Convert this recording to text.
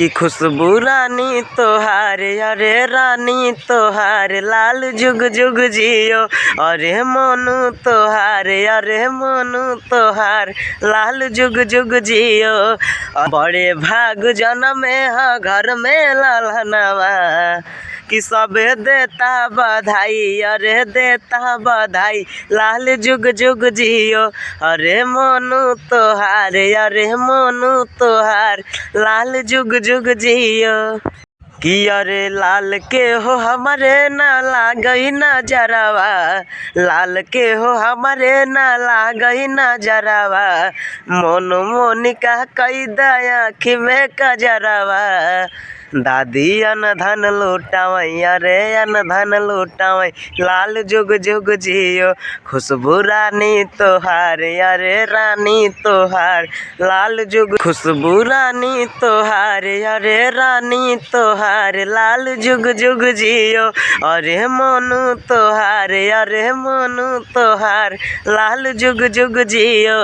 कि खुशबू रानी तोहार, अरे रानी तोहार लाल जुग जुग जियो। अरे मोनू तोहार, अरे मोनू तोहार लाल जुग जुग जियो। बड़े भाग जनमे ह घर में ललनवा, कि सब देता बधाई, अरे देता बधाई लाल जुग जुग जियो। अरे मोनू तोहार, अरे मोनू तोहार लाल जुग जुग जियो। कि अरे लाल के हो हमारे ना लागई नजरवा, लाल के हो हमारे ना लागई नजरवा। मोनू मोनिका कई दया आँखी में कजरवा। दादी अन धन लुटावई, अरे अन धन लुटावई लाल जुग जुग जियो। खुशबू रानी तोहार, अरे रानी तोहार लाल जुग। खुशबू रानी तोहार, अरे रानी तोहार लाल जुग जुग जियो। अरे मोनू तोहार, अरे मोनू तोहार लाल जुग जुग जियो।